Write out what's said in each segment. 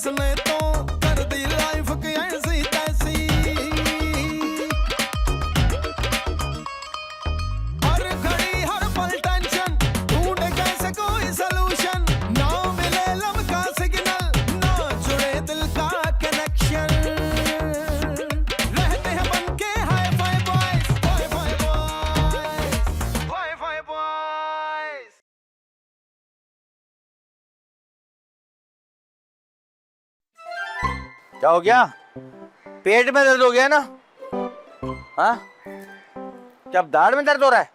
उसने तो कर दी लाइफ की ऐसी तैसी, हर घड़ी हर पल टेंशन, ढूंढे कैसे कोई सलूशन, ना मिले लब का सिग्नल, ना जुड़े दिल का कनेक्शन, रहते हैं बन के hi fi boys, hi fi boys, hi fi boys. क्या हो गया? पेट में दर्द हो गया ना? हाँ, क्या अब दाढ़ में दर्द हो रहा है?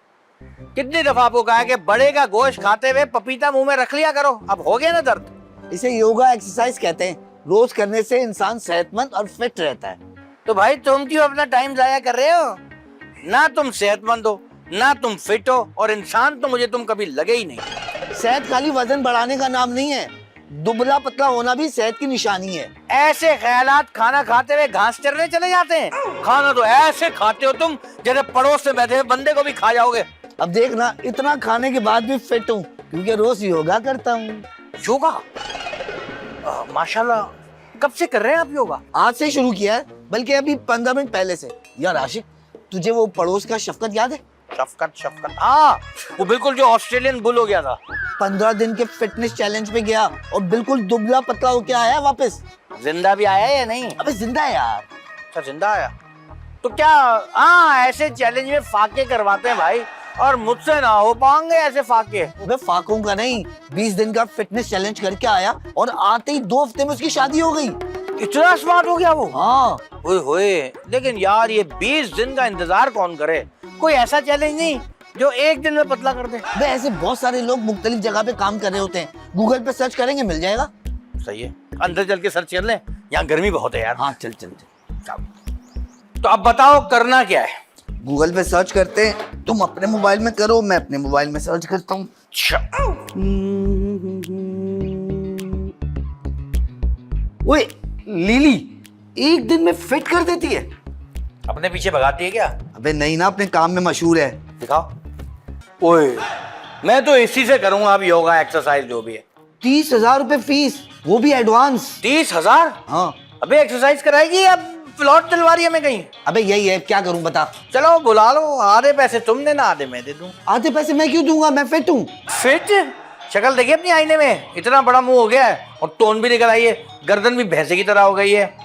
कितनी दफा आपको कहा है कि बड़े का गोश्त खाते हुए पपीता मुंह में रख लिया करो, अब हो गया ना दर्द? इसे योगा एक्सरसाइज कहते हैं। रोज करने से इंसान सेहतमंद और फिट रहता है। तो भाई तुम क्यों अपना टाइम जाया कर रहे हो? ना तुम सेहतमंद हो, ना तुम फिट हो, और इंसान तो मुझे तुम कभी लगे ही नहीं। सेहत खाली वजन बढ़ाने का नाम नहीं है, दुबला पतला होना भी सेहत की निशानी है। ऐसे ख्यालात खाना खाते हुए घास चरने चले जाते हैं। खाना तो ऐसे खाते हो तुम जैसे पड़ोस में बैठे हुए बंदे को भी खा जाओगे। अब देख ना, इतना खाने के बाद भी फिट हूँ क्योंकि रोज योगा करता हूँ। योगा? माशाल्लाह, कब से कर रहे हैं आप योगा? आज से शुरू किया है, बल्कि अभी 15 मिनट पहले से। यार आशिक, तुझे वो पड़ोस का शफकत याद है? शफकत, हाँ, वो बिल्कुल जो ऑस्ट्रेलियन बुल हो गया था। 15 दिन के फिटनेस चैलेंज पे गया और बिल्कुल दुबला पतला होके आया वापस। जिंदा भी आया है या नहीं? अबे जिंदा है यार। अच्छा, जिंदा आया। तो क्या, हाँ, ऐसे चैलेंज में फाके करवाते हैं भाई, और मुझसे ना हो पाएंगे ऐसे फाके। अबे फाकों का नहीं, 20 दिन का फिटनेस चैलेंज करके आया और आते ही 2 हफ्ते में उसकी शादी हो गई। इतना स्मार्ट हो गया वो? हाँ। ओए होए, लेकिन यार ये 20 दिन का इंतजार कौन करे? कोई ऐसा चैलेंज नहीं जो एक दिन में पतला कर दे। बे ऐसे बहुत सारे लोग मुख्तलिफ जगह पे काम कर रहे होते हैं, गूगल पे सर्च करेंगे मिल जाएगा। सही है, अंदर चल के सर्च कर ले, यहाँ गर्मी बहुत है यार। हाँ चल चल चल। तो अब बताओ करना क्या है? गूगल पे सर्च करते हैं, तुम अपने मोबाइल में करो, मैं अपने मोबाइल में सर्च करता हूँ। ओए लिली, एक दिन में फिट कर देती है। अपने पीछे भगाती है क्या? अबे नहीं ना, अपने काम में मशहूर है। दिखाओ। ओए, मैं तो इसी से करूंगा अब योगा एक्सरसाइज जो भी है। 30,000 रुपए फीस, वो भी एडवांस। 30,000? हाँ। अबे एक्सरसाइज कराएगी अब प्लॉट दिलवा रही है मैं कहीं? अबे यही है, क्या करूं बता। चलो बुला लो, आधे पैसे तुम देना, आधे मैं दे दूं। आधे पैसे मैं क्यों दूंगा, मैं फिट हूँ। फिट? शक्ल देखिए अपनी आईने में, इतना बड़ा मुंह हो गया है और टोन भी निकल आई है, गर्दन भी भैंसे की तरह हो गई है।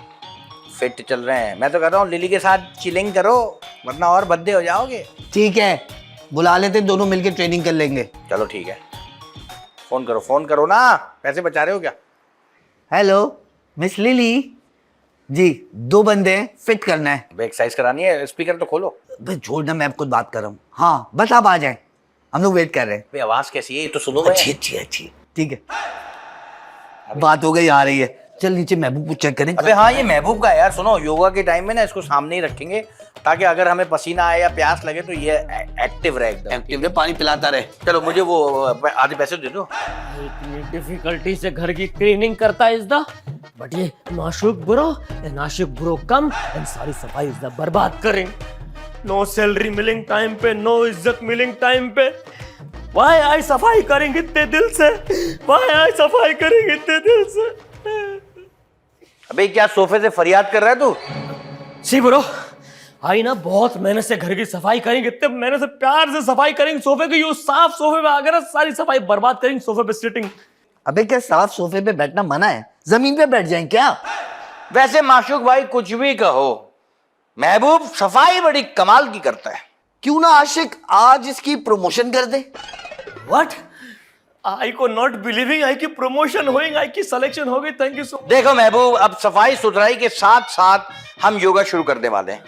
फिट चल रहे हैं। मैं तो कह रहा हूँ लिली के साथ चिलिंग करो, वरना और भद्दे हो जाओगे। ठीक है, बुला लेते, दोनों मिलके ट्रेनिंग कर लेंगे। चलो ठीक है, फोन करो ना, पैसे बचा रहे हो क्या? हेलो मिस लिली जी, 2 बंदे हैं, फिट करना है। एक्सरसाइज करानी है, स्पीकर तो खोलो। बस छोड़ना, मैं खुद बात कर रहा हूँ। हाँ बस आप आ जाएं, हम लोग वेट कर रहे हैं। आवाज कैसी है ये तो सुनो। अच्छी ठीक है, बात हो गई, आ रही है। चल नीचे महबूब को चेक करें। अबे हाँ, ये महबूब का है यार। सुनो, योगा के टाइम में ना इसको सामने ही रखेंगे ताकि अगर हमें पसीना आए या प्यास लगे तो ये एक्टिव रहे, एकदम एक्टिव रहे, पानी पिलाता रहे। चलो मुझे वो आधे पैसे दे दो। इतनी डिफिकल्टी से घर की क्लीनिंग करता है इज़दा, बट ये नाशुक ब्रो, नाशुक ब्रो कम एंड सारी सफाई इज़दा बर्बाद करें। नो सैलरी मिलिंग टाइम पे, नो इज्जत मिलिंग टाइम पे। वाई आई सफाई करेंगे इतने दिल से, वाई आई सफाई करेंगे इतने दिल से। अबे क्या सोफे से फरियाद कर रहा है तू? सी ब्रो, आई ना बहुत मेहनत से घर की सफाई करेंगे, इतने मेहनत से प्यार से सफाई करेंगे सोफे की, यूं साफ सोफे पे आकर सारी सफाई बर्बाद करेंगे सोफे पे सिटिंग। अबे क्या साफ सोफे पे बैठना मना है? जमीन पे बैठ जाएं क्या? वैसे माशूक भाई कुछ भी कहो, महबूब सफाई बड़ी कमाल की करता है। क्यों ना आशिक आज इसकी प्रमोशन कर दे। व्हाट? आई को नॉट बिलीविंग, आई की प्रमोशन होगी, आई की सिलेक्शन हो गई। Thank you so much. देखो महबूब, अब सफाई सुथराई के साथ साथ हम योगा शुरू करने वाले हैं,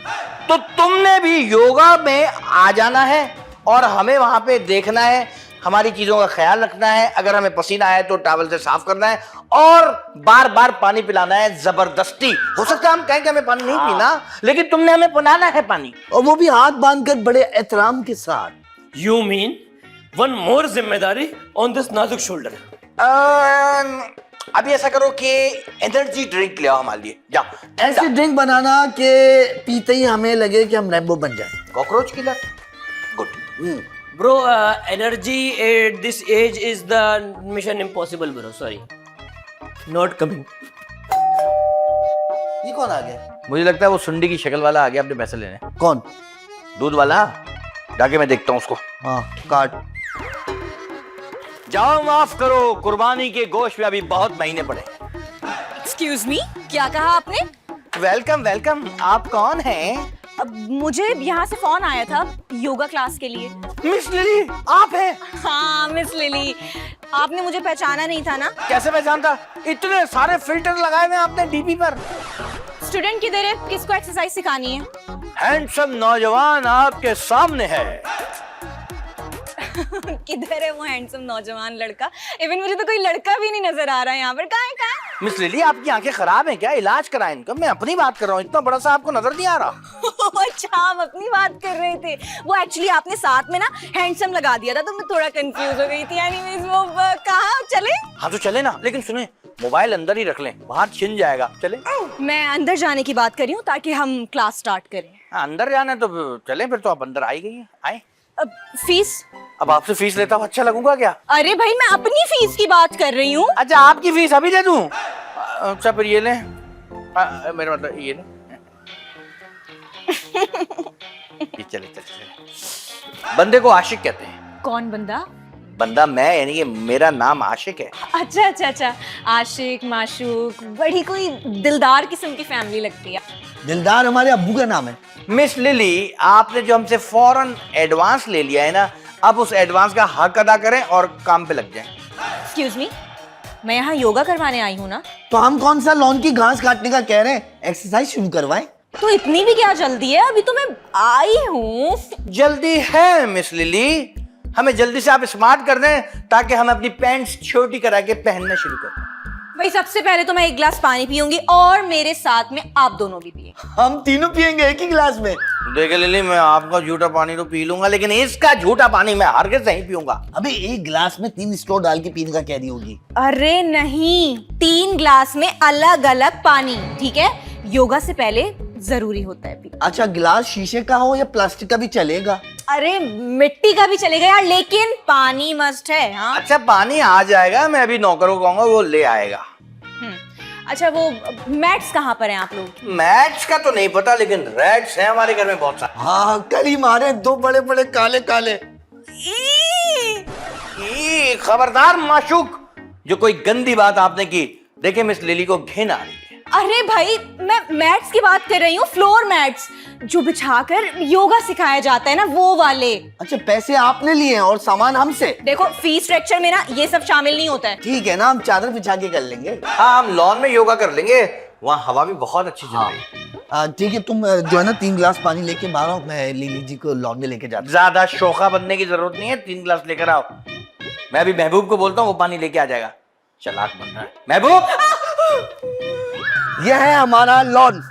तो तुमने भी योगा में आ जाना है और हमें वहां पे देखना है, हमारी चीजों का ख्याल रखना है। अगर हमें पसीना आए तो टॉवल से साफ करना है और बार बार पानी पिलाना है जबरदस्ती। हो सकता है हम कहें कि हमें पानी नहीं पीना, लेकिन तुमने हमें पिलाना है पानी, और वो भी हाथ बांधकर बड़े एहतराम के साथ। यू मीन वन मोर जिम्मेदारी ऑन दिस नाजुक शोल्डर। अभी ऐसा करो कि एनर्जी ड्रिंक ले आओ हमारे लिए, जाओ। ऐसे ड्रिंक बनाना कि पीते ही हमें लगे कि हम रैम्बो बन जाए। Cockroach killer, good. Bro, energy at this age is the mission impossible bro, sorry, not coming. ये कौन आ गया? मुझे लगता है वो सुंडी की शक्ल वाला आ गया अपने पैसे लेने। कौन? दूध वाला, जाके मैं देखता हूँ उसको। हाँ काट। जाओ माफ करो, कुर्बानी के गोश्त में अभी बहुत महीने पड़े। एक्सक्यूज मी, क्या कहा आपने? वेलकम वेलकम, आप कौन हैं? अब मुझे यहाँ से फोन आया था योगा क्लास के लिए। मिस लिली, आप हैं? हाँ मिस लिली, आपने मुझे पहचाना नहीं था ना? कैसे पहचानता? इतने सारे फिल्टर लगाए हुए आपने डीपी पर। स्टूडेंट किधर है? किसको एक्सरसाइज सिखानी है? हैंडसम नौजवान आपके सामने है। किधर है वो हैंडसम नौजवान लड़का? इवन मुझे तो कोई लड़का भी नहीं नजर आ रहा है यहाँ पर। कहाँ है कहाँ? मिस लिली, आपकी आंखें खराब हैं क्या? इलाज कराएं इनका। मैं अपनी बात कर रहा हूँ, इतना बड़ा सा आपको नजर नहीं आ रहा? अच्छा, हम अपनी बात कर रहे थे। वो एक्चुअली आपने साथ में ना हैंडसम लगा दिया था तो मैं थोड़ा कंफ्यूज हो गई थी। एनीवेज वो कहाँ चले? हाँ तो चले ना, लेकिन सुने मोबाइल अंदर ही रख लें, बाहर छिन जाएगा। चले? मैं अंदर जाने की बात कर रही हूँ ताकि हम क्लास स्टार्ट करें। अंदर जाना है तो चले, फिर तो आप अंदर आई गई हैं। आए। अब फीस? अब आपसे फीस लेता हूँ अच्छा लगूंगा क्या? अरे भाई, मैं अपनी फीस की बात कर रही हूँ। अच्छा, आपकी फीस अभी दे दूं? अच्छा फिर ये ले। मेरा मतलब ये ले। ये चले चले चले। बंदे को आशिक कहते हैं। कौन बंदा? बंदा मैं, यानी कि मेरा नाम आशिक है। अच्छा अच्छा अच्छा, आशिक माशूक, बड़ी कोई दिलदार किस्म की फैमिली लगती है। दिलदार हमारे अब्बू का नाम है। मिस लिली, आपने जो हमसे फौरन एडवांस ले लिया है ना, अब उस एडवांस का हक अदा करें और काम पे लग जाएं। एक्सक्यूज मी, मैं यहाँ योगा करवाने आई हूँ ना। तो हम कौन सा लॉन की घास काटने का कह रहे हैं? एक्सरसाइज शुरू करवाएं। तो इतनी भी क्या जल्दी है? अभी तो मैं आई हूँ। जल्दी है मिस लिली, हमें जल्दी से आप स्मार्ट कर दें ताकि हम अपनी पैंट्स छोटी करा के पहनना शुरू करें। भाई सबसे पहले तो मैं एक गिलास पानी पीऊंगी और मेरे साथ में आप दोनों भी पिए। हम तीनों पियेंगे एक ही गिलास में। देख लिली, मैं आपका झूठा पानी तो पी लूंगा, लेकिन इसका झूठा पानी मैं हरगिज़ नहीं पीऊंगा। अबे एक गिलास में 3 स्ट्रॉ डाल के पीने का कह रही होगी। अरे नहीं, 3 ग्लास में अलग अलग पानी, ठीक है? योगा से पहले जरूरी होता है पीना। अच्छा, गिलास शीशे का हो या प्लास्टिक का भी चलेगा? अरे मिट्टी का भी चलेगा यार, लेकिन पानी मस्ट है। हाँ अच्छा, पानी आ जाएगा, मैं अभी नौकर को कहूंगा वो ले आएगा। अच्छा, वो मैट्स कहाँ पर हैं आप लोग? मैच का तो नहीं पता, लेकिन रेड्स हैं हमारे घर में बहुत सारे। हाँ, कल ही मारे 2 बड़े बड़े काले काले। खबरदार माशूक, जो कोई गंदी बात आपने की। देखे मिस लिली को घिन आ रही है। अरे भाई, मैं मैट्स की बात कर रही हूँ, फ्लोर मैट्स जो बिछाकर योगा सिखाया जाता है ना, वो वाले। अच्छा, पैसे आपने लिए हैं और सामान हमसे? देखो, फीस स्ट्रक्चर में ना ये सब शामिल नहीं होता है। ठीक है ना, हम चादर बिछा के कर लेंगे। हाँ, हम लॉन में योगा कर लेंगे, वहाँ हवा भी बहुत अच्छी चल रही है। ठीक है, तुम जो है ना 3 गिलास पानी लेके बाहर आओ, मैं लिली जी को लॉन में लेके जाता हूँ। ज्यादा शोखा बनने की जरूरत नहीं है, 3 गिलास लेकर आओ। मैं अभी महबूब को बोलता हूँ, वो पानी लेके आ जाएगा। चालाक बन रहा है महबूब। यह है हमारा लॉन।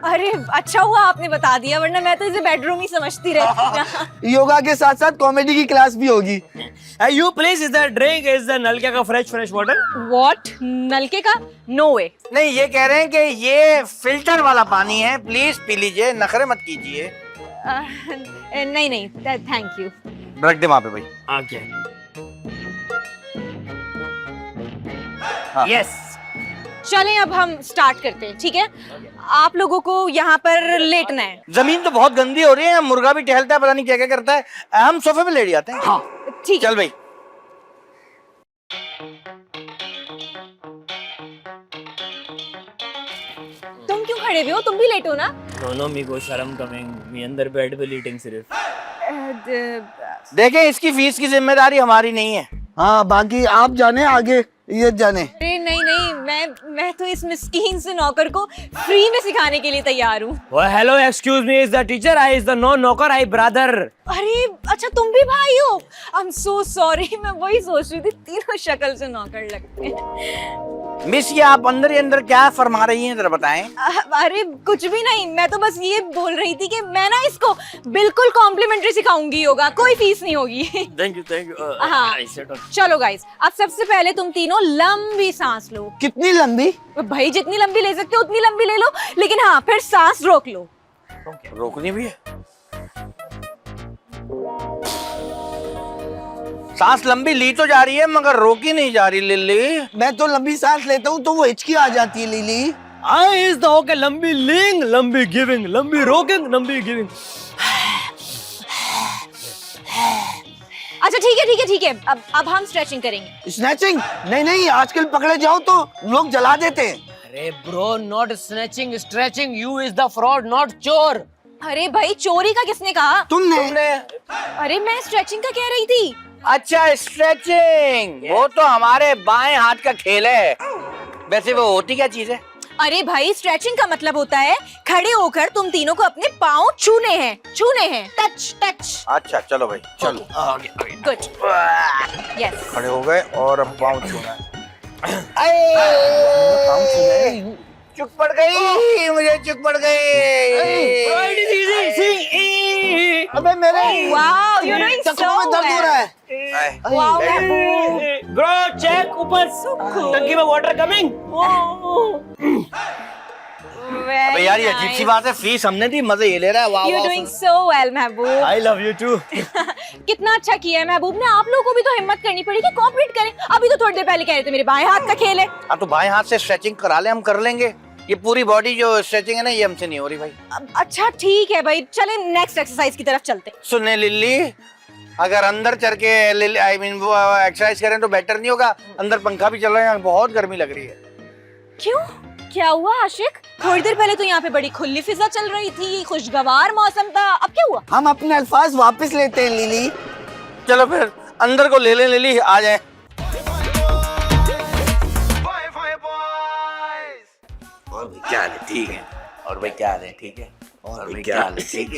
अरे अच्छा हुआ आपने बता दिया, वरना मैं तो इसे बेडरूम ही समझती रहती। योगा के साथ साथ कॉमेडी की क्लास भी होगी। You please, is the drink is the नलके का fresh water? What? नलके का? No way. नहीं, ये कह रहे हैं कि ये फिल्टर वाला पानी है, प्लीज पी लीजिए, नखरे मत कीजिए। नहीं नहीं, थैंक यू। रख दे वहां पे भाई। Okay. हाँ। Yes. चलें अब हम स्टार्ट करते हैं, ठीक है? आप लोगों को यहाँ पर लेटना है। जमीन तो बहुत गंदी हो रही है, मुर्गा भी टहलता है, पता नहीं क्या क्या करता है। हम सोफे पे लेट जाते हैं। हाँ। ठीक है। चल भाई। तुम क्यों खड़े हुए हो? तुम भी लेटो ना। दोनों मी को शर्म कमिंग, मी अंदर बेड पे लीटिंग सिर्फ। देखें, इसकी फीस की जिम्मेदारी हमारी नहीं है। हाँ, बाकी आप जाने आगे, ये जाने। अरे नहीं नहीं, मैं तो इस मिस्कीन से नौकर को फ्री में सिखाने के लिए तैयार हूँ। Oh, hello, excuse me, is the teacher? I is the no नौकर, I brother. अरे अच्छा, तुम भी भाई हो? आई एम सो सॉरी, मैं वही सोच रही थी, तीनों शक्ल से नौकर लगते हैं। मिस, ये आप अंदर ही अंदर क्या फरमा रही हैं, जरा बताएं। अरे कुछ भी नहीं, मैं तो बस ये बोल रही थी कि मैं ना इसको बिल्कुल कॉम्प्लीमेंट्री सिखाऊंगी योगा, कोई फीस नहीं होगी। Thank you. हाँ, I said okay. चलो गाइस, अब सबसे पहले तुम तीनों लंबी सांस लो। कितनी लंबी? भाई जितनी लंबी ले सकते हो उतनी लंबी ले लो, लेकिन हाँ फिर सांस रोक लो। रोकनी भी है? सांस लंबी ली तो जा रही है, मगर रोकी नहीं जा रही लिली। मैं तो लंबी सांस लेता हूँ तो वो हिचकी आ जाती है lily. I is the okay लंबी लिंग, लंबी गिविंग, लंबी रोकिंग, लंबी गिविंग। अच्छा ठीक है ठीक है ठीक है, अब हम स्ट्रेचिंग करेंगे। स्नैचिंग? नहीं नहीं, आजकल पकड़े जाओ तो लोग जला देते हैं। अरे bro, not snatching, stretching. You is the fraud, not चोर। अरे भाई चोरी का किसने कहा? तुमने। अरे मैं स्ट्रेचिंग का कह रही थी। अच्छा स्ट्रेचिंग, वो तो हमारे बाएं हाथ का खेल है। वैसे वो होती क्या चीज है? अरे भाई स्ट्रेचिंग का मतलब होता है खड़े होकर तुम तीनों को अपने पाँव छूने हैं, टच टच। अच्छा चलो भाई, चलो आगे आगे। Good, yes. खड़े हो गए और अब पाँव छूना है। चुक पड़ गई, मुझे चुक पड़ गई। अबे मेरे वाओ, यू डूइंग सो टखनों में दर्द हो रहा है। वाओ महबूब। ब्रो चेक ऊपर, टंकी में वाटर कमिंग। अबे यार ये अजीब सी बात है, फीस हमने दी, मजे ये ले रहा है। वाह You're doing so well, Mehboob. I love you too. कितना अच्छा किया है महबूब ने। आप लोगों को भी तो हिम्मत करनी पड़ेगी, कोऑपरेट करें। अभी तो थोड़ी देर पहले कह रहे थे मेरे बाएं हाथ का खेल है। हाँ तो बाएं हाथ से स्ट्रेचिंग करा ले, हम कर लेंगे। ये पूरी बॉडी जो स्ट्रेचिंग है ना, ये हमसे नहीं हो रही भाई। अच्छा ठीक है भाई, चले नेक्स्ट एक्सरसाइज की तरफ चलते। सुनने लिल्ली, अगर अंदर चल के आई मीन वो एक्सरसाइज करें तो बेटर नहीं होगा? अंदर पंखा भी चल रहा है, बहुत गर्मी लग रही है। क्यों, क्या हुआ आशिक? थोड़ी देर पहले तो यहाँ पे बड़ी खुली फिजा चल रही थी, खुशगवार मौसम था, अब क्या हुआ? हम अपने अल्फाज वापस लेते हैं लिली। चलो फिर अंदर को ले ले लिल्ली, आ जाए। और भाई क्या हाल है? ठीक है। और भाई क्या हाल है? ठीक है। और भाई क्या हाल है? ठीक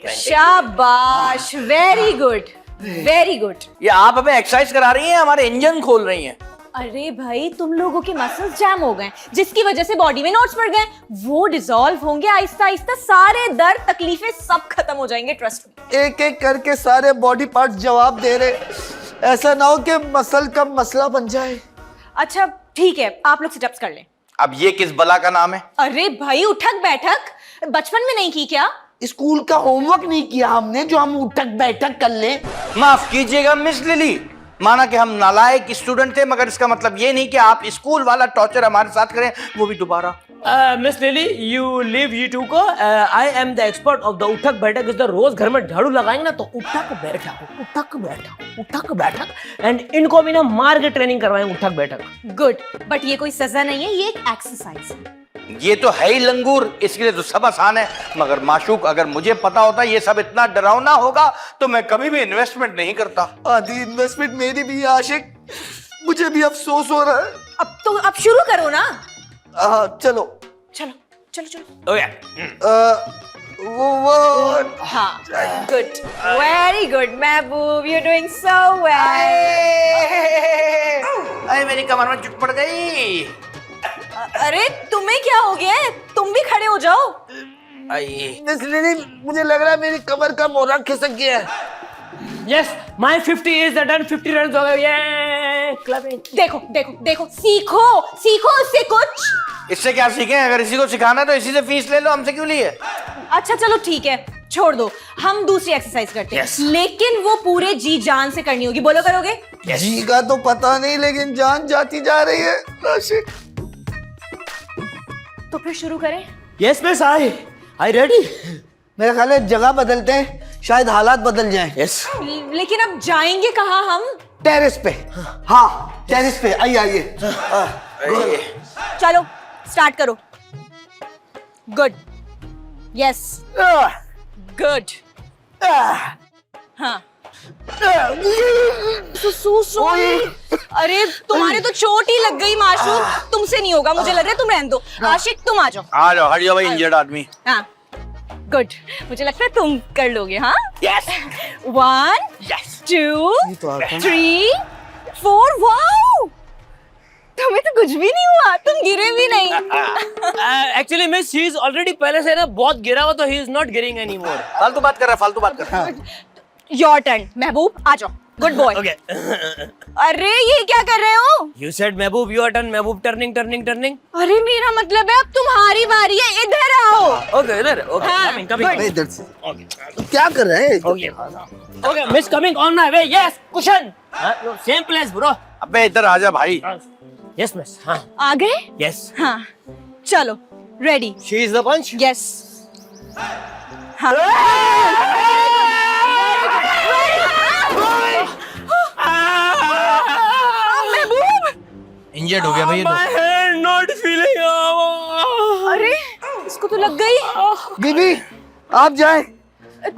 है। शाबाश, वेरी गुड वेरी गुड। ये आप हमें एक्सरसाइज करा रही हैं, हमारे इंजन खोल रही हैं। अरे भाई तुम लोगों के मसल्स जैम हो गए, जिसकी वजह से बॉडी में नोट्स पड़ गए। वो डिसॉल्व होंगे आहिस्ता आहिस्ता, सारे दर्द तकलीफें सब खत्म हो जाएंगे, ट्रस्ट मी। एक एक करके सारे बॉडी पार्ट जवाब दे रहे, ऐसा ना हो कि मसल का मसला बन जाए। अच्छा ठीक है, आप लोग सिटअप्स कर लें। अब ये किस बला का नाम है? अरे भाई उठक बैठक बचपन में नहीं की क्या? स्कूल का होमवर्क नहीं किया हमने जो हम उठक बैठक कर ले। माफ कीजिएगा मिस लिली, माना कि हम नालायक स्टूडेंट थे, मगर इसका मतलब ये नहीं कि आप स्कूल वाला टॉर्चर हमारे साथ करें, वो भी दोबारा। Miss Lily, you leave you too को। I am the expert of the उठक बैठक। इस रोज घर में झाड़ू लगाएंगे ना तो उठक बैठक, उठक बैठक, उठक बैठक, एंड इनको भी ना मार के ट्रेनिंग करवाएंगे उठक बैठक। गुड, बट ये कोई सजा नहीं है, ये एक एक्सरसाइज है। ये तो है ही लंगूर, इसके लिए तो सब आसान है। मगर माशूक, अगर मुझे पता होता ये सब इतना डरावना होगा तो मैं कभी भी इन्वेस्टमेंट नहीं करता। आधी इन्वेस्टमेंट मेरी भी है आशिक, मुझे भी अफसोस हो रहा है। अब शुरू करो ना। चलो चलो चलो चलो। ओके। वो हाँ, good, very good Mehboob, you doing so well. अरे मेरी कमर में चुट पड़ गई। अरे तुम्हें क्या हो गया है? तुम भी खड़े हो जाओ। इसलिए मुझे लग रहा है मेरी कमर का मोरा खिसक गया है। Yes, my 50 is done, 50 run हो गए। ये क्लबिंग। देखो देखो देखो, सीखो सीखो इससे कुछ। इससे क्या सीखें? अगर इसी को सिखाना है तो इसी से फीस ले लो, हमसे क्यों लिए? अच्छा चलो ठीक है, छोड़ दो, हम दूसरी एक्सरसाइज करते हैं। Yes. लेकिन वो पूरे जी जान से करनी होगी। बोलो करोगे? जी का तो पता नहीं, लेकिन जान जाती जा रही है आशिक। तो फिर शुरू करें। Yes miss, I ready. मेरा ख्याल है जगह बदलते हैं, शायद हालात बदल जाएं। यस। लेकिन अब जाएंगे कहाँ हम? टेरेस पे। हाँ टेरेस पे, आइए आइए। चलो स्टार्ट करो। Good, yes good. हाँ। अरे तुम्हारे तो चोट ही लग गई माशूक, तुमसे नहीं होगा, मुझे लग रहा है। तुम रहने दो। आशिक तुम आ जाओ। आ जाओ, हट जाओ भाई, इंजर्ड आदमी। हाँ गुड, मुझे लगता है तुम कर लोगे। हाँ यस 1 2 3 4। वाओ, तुम्हें तो कुछ भी नहीं हुआ, तुम गिरे भी नहीं। Actually miss, he is already पहले से ना बहुत गिरा हुआ, तो ही इज नॉट गिरिंग एनीमोर। फालतू बात कर रहा है, फालतू बात कर रहा है। योर टर्न महबूब, आ जाओ। Good boy. ओके। अरे ये क्या कर रहे हो? You said Mehboob your turn, Mehboob turning turning turning. अरे मेरा मतलब है अब तुम्हारी बारी है, इधर आओ। ओके इधर, ओके हाँ, कमिंग कमिंग। इधर से क्या कर रहे हैं? Okay okay miss, coming on my way. Yes, cushion. Same place bro. अबे इधर आ जा भाई। Yes miss. हाँ आ गए? यस। हाँ चलो ready? She is the punch. Yes. हाँ। महबूब, इंजर्ड हो गया भैया माय हैंड नॉट फीलिंग। अरे इसको तो लग गई। बीबी आप जाए,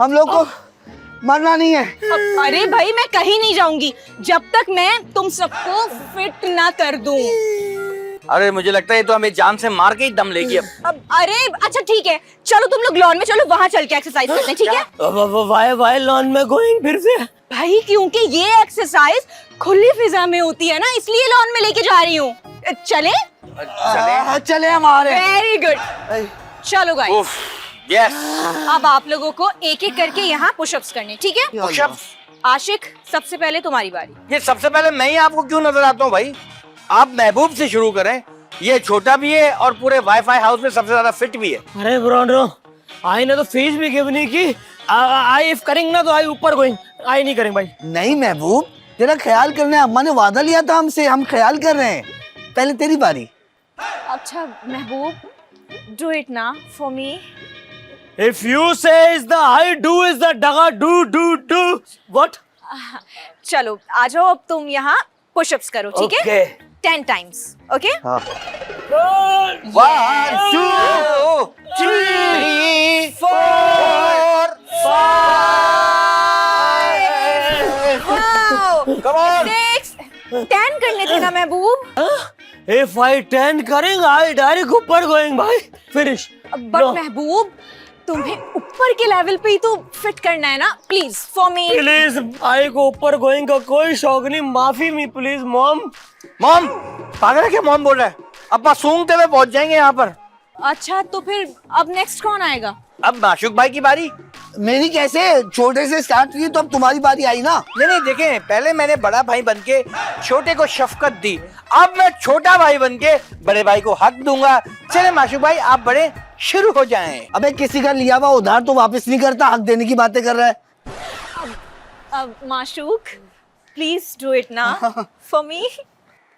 हम लोग को मरना नहीं है। अरे भाई मैं कहीं नहीं जाऊंगी जब तक मैं तुम सबको फिट ना कर दूं। अरे मुझे लगता है ये तो हमें जान से मार के ही दम लेगी अब। अरे अच्छा ठीक है, चलो तुम लोग लॉन में चलो, वहां चल के एक्सरसाइज करते हैं, ठीक है? वाई लॉन में गोइंग फिर से? भाई क्योंकि ये एक्सरसाइज खुली फिजा में होती है ना, इसलिए लॉन में लेके जा रही हूँ। चले? चले हमारे। वेरी गुड, चलो गाइस। यस। अब आप लोगों को एक एक करके यहाँ पुशअप्स करने, ठीक है? पुशअप्स? आशिक सबसे पहले तुम्हारी बारी। ये सबसे पहले मैं ही आपको क्यों नजर आता हूँ भाई? आप महबूब से शुरू करें, ये छोटा भी है और पूरे वाईफाई हाउस में सबसे ज्यादा फिट भी है। अरे ब्रोनो, आई ने तो फीस भी गिव नहीं की। आई इफ करेंगे ना तो आई ऊपर गोइंग, आई नहीं करेंगे भाई। नहीं महबूब, तेरा ख्याल करने अम्मा ने वादा लिया था हमसे, हम ख्याल कर रहे हैं। पहले तेरी बारी। अच्छा महबूब, डू इट ना for me. If you say is the I, do is the daga, do. What? चलो आ जाओ, अब तुम यहाँ पुशअप्स करो, ठीक है? Okay. 10 times, okay? हाँ। 1 2 3 4 5 Come on. 6 10 करने थे ना महबूब। If I 10 करेंगे, I डायरेक्ट ऊपर गोइंग भाई। Finish. बट महबूब, तुम्हें ऊपर के लेवल पे ही तो फिट करना है ना, प्लीज फॉर मी। प्लीज, आई को ऊपर गोइंग का कोई शौक नहीं, माफी मी प्लीज मॉम। मॉम, पागल है क्या? मॉम बोल रहा है। अब सूंघते हुए पहुंच जाएंगे यहाँ पर। अच्छा तो फिर अब नेक्स्ट कौन आएगा? अब माशुक भाई की बारी। मेरी कैसे छोटे से स्टार्ट हुई तो अब तुम्हारी बारी आई ना। नहीं देखें, पहले मैंने बड़ा भाई बनके छोटे को शफकत दी, अब मैं छोटा भाई बनके बड़े भाई को हक दूंगा। चले माशुक भाई, आप बड़े शुरू हो जाएं। अबे किसी का लिया हुआ उधार तो वापस नहीं करता, हक देने की बातें कर रहा है। अब माशूक प्लीज डू इट ना फॉर मी।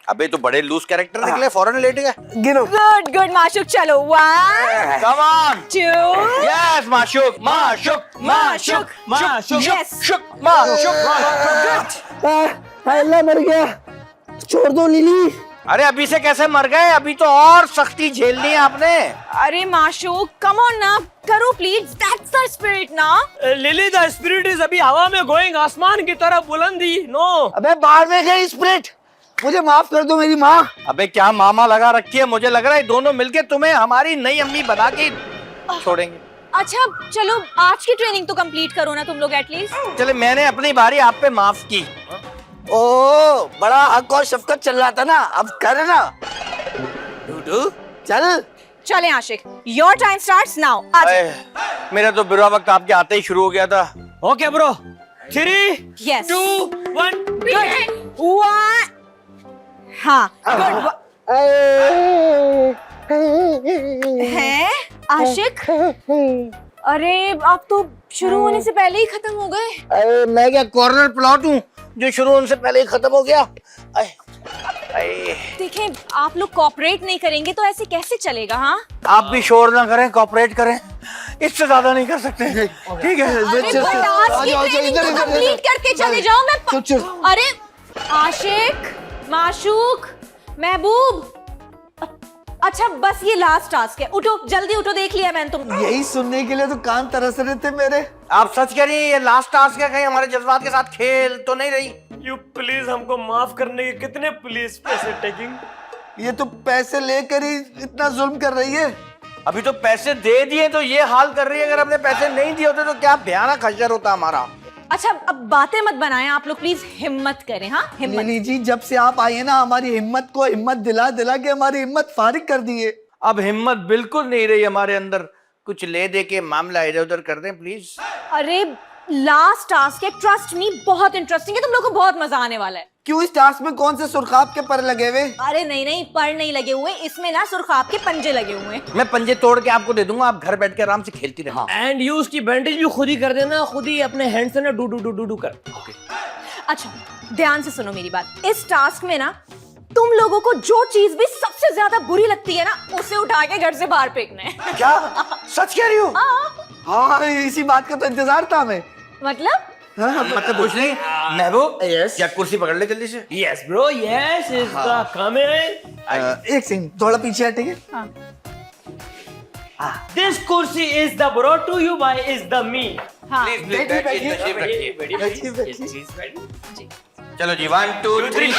अबे तो बड़े लूज कैरेक्टर निकले, फौरन लेट गए। गिनो। गुड गुड माशूक, चलो 1 come on. 2 yes Mashuk, Mashuk, Mashuk, Mashuk, Yes. शुक, माशुक। अल्लाह मर गया, छोड़ दो लिली। अरे अभी से कैसे मर गए? अभी तो और सख्ती झेलनी है आपने। अरे माशूक कम ऑन ना, करो प्लीज, दैट्स द स्पिरिट ना। लिली द स्पिरिट इज अभी हवा में गोइंग, आसमान की तरफ बुलंदी। नो। अबे बाहर में गई स्पिरिट, मुझे माफ कर दो मेरी माँ। अबे क्या मामा लगा रखी है? मुझे लग रहा है दोनों मिलके तुम्हें हमारी नई अम्मी बना के छोड़ेंगे। अच्छा चलो आज की ट्रेनिंग तो कंप्लीट करो ना तुम लोग एटलीस्ट। चले, मैंने अपनी बारी आप पे माफ की। ओ बड़ा हक और शफकत चल रहा था ना, अब कर ना। डूडू चल। चले आशिक, योर टाइम स्टार्ट्स नाउ। मेरा तो बुरा वक्त आपके आते ही शुरू हो गया था। Okay bro, 3 Yes. 2 1 गुड 1। हाँ गुड है आशिक। अरे आप तो शुरू होने से पहले ही खत्म हो गए। अरे मैं क्या कॉर्नर प्लॉट हूँ जो शुरू होने से पहले ही खत्म हो गया? देखें, आप लोग कोऑपरेट नहीं करेंगे तो ऐसे कैसे चलेगा? हाँ आप भी शोर ना करें, कोऑपरेट करें, इससे ज्यादा नहीं कर सकते। ठीक है? अरे तो टास्क की ट्रेनिंग तो कंप्लीट करके चले जाओ। मैं अरे आशिक, माशूक, महबूब, अच्छा बस ये लास्ट टास्क है, उठो जल्दी उठो, देख लिया मैंने तुम। यही सुनने के लिए तो कान तरस रहे थे मेरे। आप सच कह रही हैं, ये लास्ट टास्क है? कहीं हमारे जज्बात के साथ खेल तो नहीं रही? यू प्लीज हमको माफ करने के कितने प्लीज पैसे टेकिंग? ये तो पैसे लेकर ही इतना जुल्म कर रही है। अभी तो पैसे दे दिए तो ये हाल कर रही है, अगर हमने पैसे नहीं दिए होते तो क्या भयानक हश्र होता हमारा। अच्छा अब बातें मत बनाएं आप लोग, प्लीज हिम्मत करें। हाँ हिम्मत। लिली जी जब से आप आई है ना, हमारी हिम्मत को हिम्मत दिला दिला के हमारी हिम्मत फारिग कर दी है। अब हिम्मत बिल्कुल नहीं रही हमारे अंदर, कुछ ले दे के मामला इधर उधर कर दें प्लीज। अरे लास्ट टास्क है, ट्रस्ट मी, बहुत इंटरेस्टिंग है, तुम लोग को बहुत मजा आने वाला है। क्यों, इस टास्क में कौन से सुरखाब के पर लगे हुए? अरे नहीं पर नहीं लगे हुए, इसमें ना सुरखाब के पंजे लगे हुए हैं। मैं पंजे तोड़ के आपको दे दूंगा, आप घर बैठ के आराम से खेलती रहना। एंड यू उसकी बैंडेज भी खुद ही कर देना, खुद ही अपने हैंड से ना do do do do do कर। अच्छा ध्यान से सुनो मेरी बात, इस टास्क में ना तुम लोगों को जो चीज भी सबसे सबसे ज्यादा बुरी लगती है ना, उसे उठा के घर से बाहर फेंकना है। क्या सच कह रही हो? हाँ इसी बात का तो इंतजार था हमें। मतलब मतलब कुछ नहीं। महबूब Yes. क्या कुर्सी पकड़ ले जल्दी से। Yes, bro. Yes, is the coming. एक सेकंड थोड़ा पीछे हटेंगे। This kursi is the brought to you by is the me. हाँ बैठिए, तशरीफ रखिए। बैठिए, बैठिए। Yes, चलो जी 1 2 3